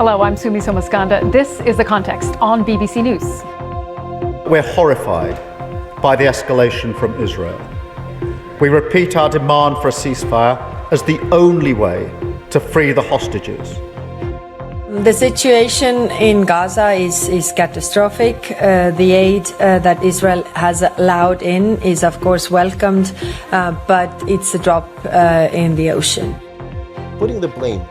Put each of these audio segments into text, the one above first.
Hello, I'm Sumi Somaskanda. This is The Context on BBC News. We're horrified by the escalation from Israel. We repeat our demand for a ceasefire as the only way to free the hostages. The situation in Gaza is catastrophic. The aid that Israel has allowed in is, of course, welcomed, but it's a drop in the ocean. Putting the blame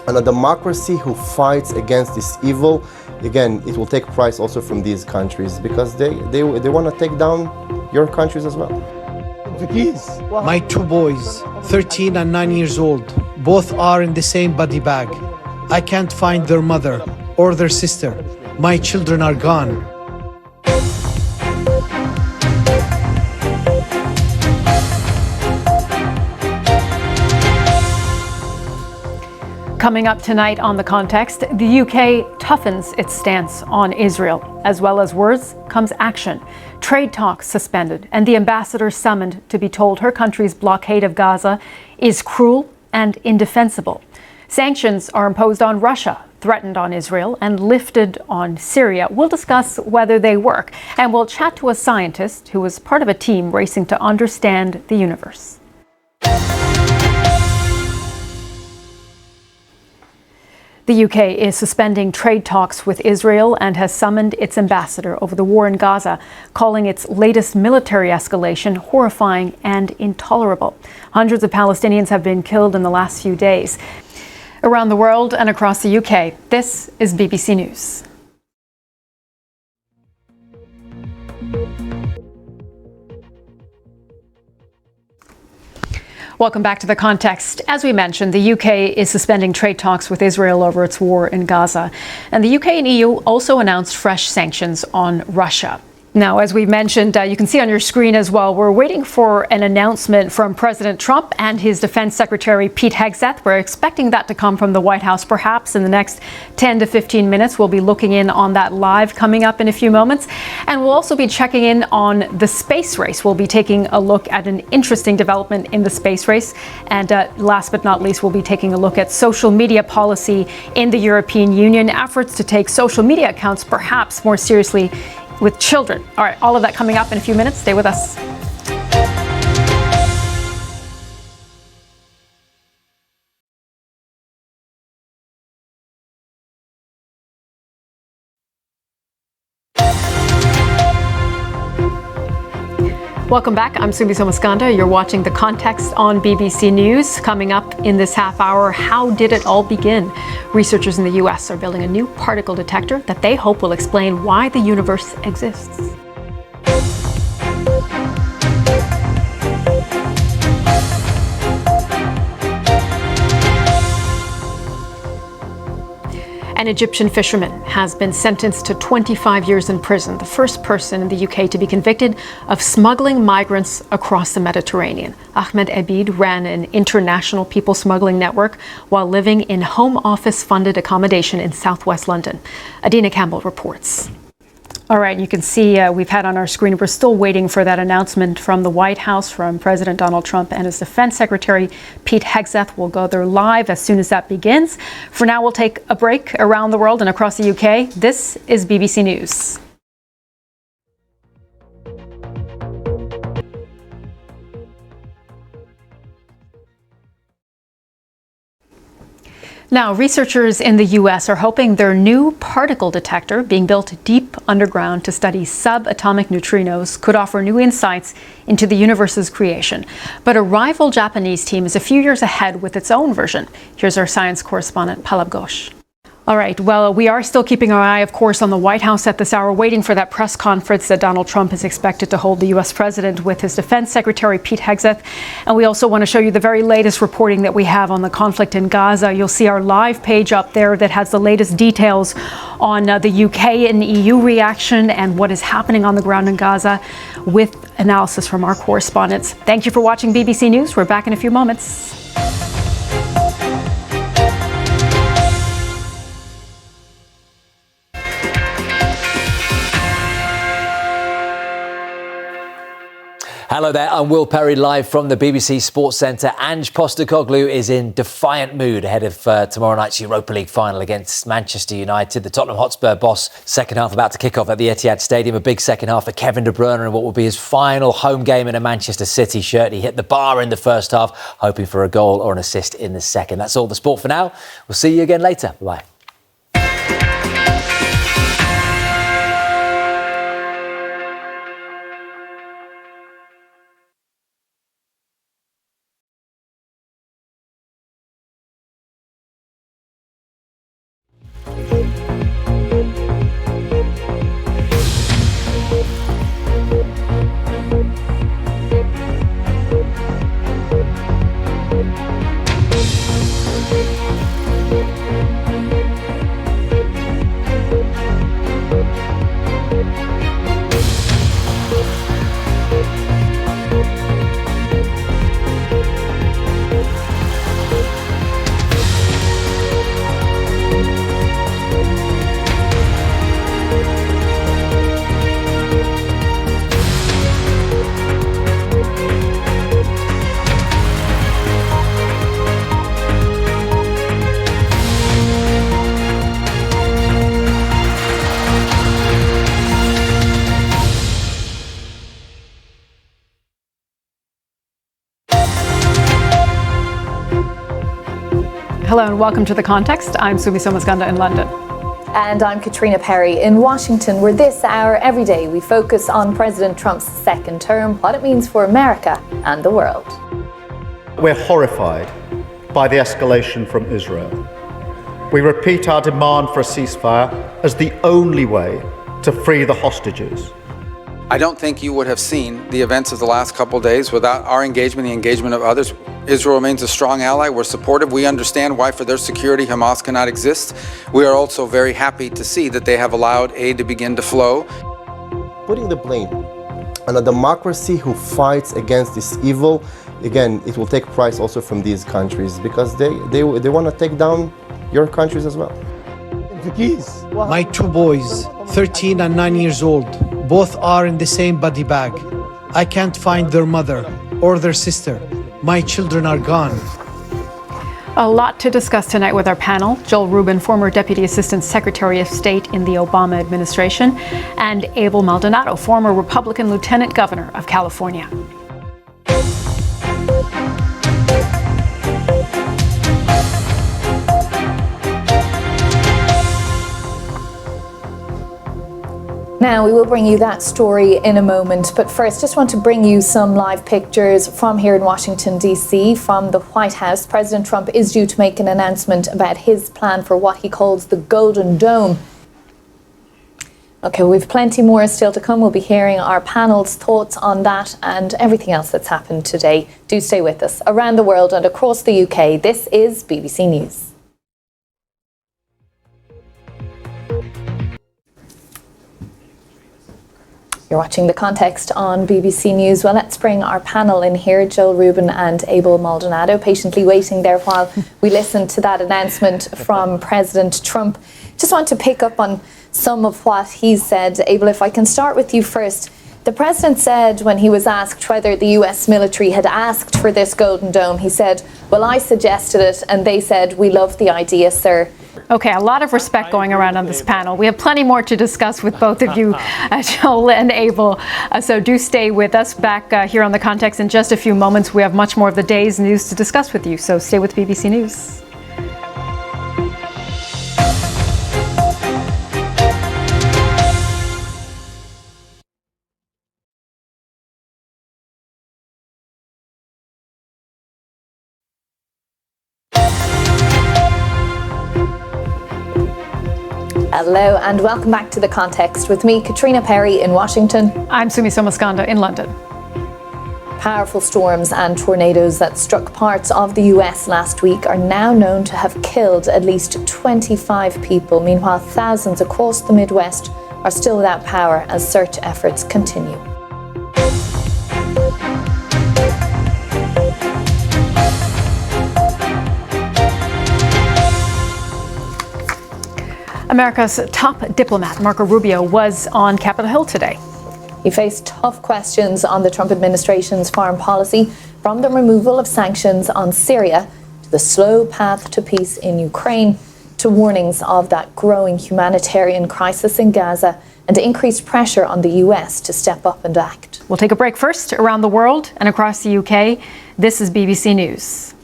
on a democracy who fights against this evil, again, it will take price also from these countries because they want to take down your countries as well. My two boys, 13 and 9 years old, both are in the same body bag. I can't find their mother or their sister. My children are gone. Coming up tonight on The Context, the UK toughens its stance on Israel. As well as words comes action. Trade talks suspended and the ambassador summoned to be told her country's blockade of Gaza is cruel and indefensible. Sanctions are imposed on Russia, threatened on Israel, and lifted on Syria. We'll discuss whether they work, and we'll chat to a scientist who was part of a team racing to understand the universe. The UK is suspending trade talks with Israel and has summoned its ambassador over the war in Gaza, calling its latest military escalation horrifying and intolerable. Hundreds of Palestinians have been killed in the last few days. Around the world and across the UK, this is BBC News. Welcome back to The Context. As we mentioned, the UK is suspending trade talks with Israel over its war in Gaza. And the UK and EU also announced fresh sanctions on Russia. Now, as we mentioned, you can see on your screen as well, we're waiting for an announcement from President Trump and his Defense Secretary Pete Hegseth. We're expecting that to come from the White House perhaps in the next 10 to 15 minutes. We'll be looking in on that live coming up in a few moments. And we'll also be checking in on the space race. We'll be taking a look at an interesting development in the space race. And last but not least, we'll be taking a look at social media policy in the European Union, efforts to take social media accounts perhaps more seriously with children. All right, all of that coming up in a few minutes. Stay with us. Welcome back. I'm Sumi Somaskanda. You're watching The Context on BBC News. Coming up in this half hour, how did it all begin? Researchers in the US are building a new particle detector that they hope will explain why the universe exists. An Egyptian fisherman has been sentenced to 25 years in prison, the first person in the UK to be convicted of smuggling migrants across the Mediterranean. Ahmed Abid ran an international people smuggling network while living in Home Office-funded accommodation in southwest London. Adina Campbell reports. All right, you can see we've had on our screen, we're still waiting for that announcement from the White House, from President Donald Trump and his Defense Secretary Pete Hegseth. We'll go there live as soon as that begins. For now, we'll take a break around the world and across the UK. This is BBC News. Now, researchers in the US are hoping their new particle detector, being built deep underground to study subatomic neutrinos, could offer new insights into the universe's creation. But a rival Japanese team is a few years ahead with its own version. Here's our science correspondent, Palab Ghosh. All right, well, we are still keeping our eye, of course, on the White House at this hour, waiting for that press conference that Donald Trump is expected to hold, the U.S. president, with his Defense Secretary Pete Hegseth. And we also want to show you the very latest reporting that we have on the conflict in Gaza. You'll see our live page up there that has the latest details on the UK and EU reaction and what is happening on the ground in Gaza, with analysis from our correspondents. Thank you for watching BBC News. We're back in a few moments. Hello there, I'm Will Perry, live from the BBC Sports Centre. Ange Postecoglou is in defiant mood ahead of tomorrow night's Europa League final against Manchester United. The Tottenham Hotspur boss, second half about to kick off at the Etihad Stadium. A big second half for Kevin De Bruyne in what will be his final home game in a Manchester City shirt. He hit the bar in the first half, hoping for a goal or an assist in the second. That's all the sport for now. We'll see you again later. Bye. Hello and welcome to The Context. I'm Sumi Somaskanda in London. And I'm Caitriona Perry in Washington, where this hour every day we focus on President Trump's second term, what it means for America and the world. We're horrified by the escalation from Israel. We repeat our demand for a ceasefire as the only way to free the hostages. I don't think you would have seen the events of the last couple of days without our engagement, the engagement of others. Israel remains a strong ally. We're supportive. We understand why, for their security, Hamas cannot exist. We are also very happy to see that they have allowed aid to begin to flow. Putting the blame on a democracy who fights against this evil, again, it will take price also from these countries because they want to take down your countries as well. My two boys, 13 and 9 years old, both are in the same body bag. I can't find their mother or their sister. My children are gone. A lot to discuss tonight with our panel. Joel Rubin, former Deputy Assistant Secretary of State in the Obama administration, and Abel Maldonado, former Republican Lieutenant Governor of California. Now, we will bring you that story in a moment, but first, just want to bring you some live pictures from here in Washington, D.C., from the White House. President Trump is due to make an announcement about his plan for what he calls the Golden Dome. OK, we've plenty more still to come. We'll be hearing our panel's thoughts on that and everything else that's happened today. Do stay with us. Around the world and across the UK, this is BBC News. You're watching The Context on BBC News. Well, let's bring our panel in here, Joel Rubin and Abel Maldonado, patiently waiting there while we listen to that announcement from President Trump. Just want to pick up on some of what he said. Abel, if I can start with you first. The president said when he was asked whether the US military had asked for this Golden Dome, he said, well, I suggested it and they said, we love the idea, sir. Okay, a lot of respect going around on this panel. We have plenty more to discuss with both of you, Joel and Abel. So do stay with us. Back here on The Context in just a few moments. We have much more of the day's news to discuss with you. So stay with BBC News. Hello and welcome back to The Context with me, Caitriona Perry in Washington. I'm Sumi Somaskanda in London. Powerful storms and tornadoes that struck parts of the US last week are now known to have killed at least 25 people. Meanwhile, thousands across the Midwest are still without power as search efforts continue. America's top diplomat, Marco Rubio, was on Capitol Hill today. He faced tough questions on the Trump administration's foreign policy, from the removal of sanctions on Syria to the slow path to peace in Ukraine, to warnings of that growing humanitarian crisis in Gaza and increased pressure on the US to step up and act. We'll take a break first. Around the world and across the UK, this is BBC News.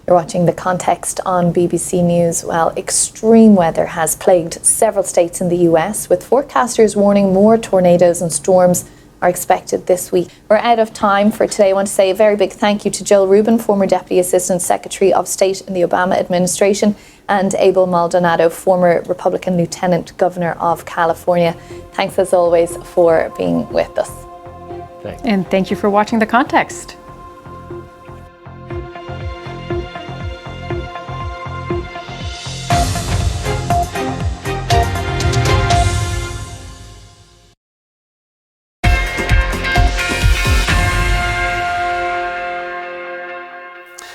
You're watching The Context on BBC News. Well, extreme weather has plagued several states in the US, with forecasters warning more tornadoes and storms are expected this week. We're out of time for today. I want to say a very big thank you to Jill Rubin, former Deputy Assistant Secretary of State in the Obama administration, and Abel Maldonado, former Republican Lieutenant Governor of California. Thanks as always for being with us. And thank you for watching The Context.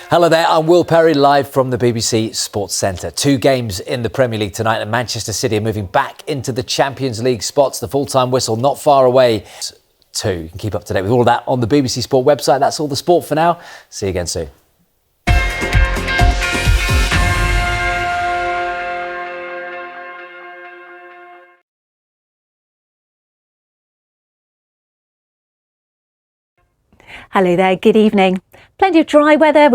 Hello there, I'm Will Perry, live from the BBC Sports Centre. 2 games in the Premier League tonight, and Manchester City are moving back into the Champions League spots. The full-time whistle not far away too. You can keep up to date with all of that on the BBC Sport website. That's all the sport for now. See you again soon. Hello there, good evening. Plenty of dry weather with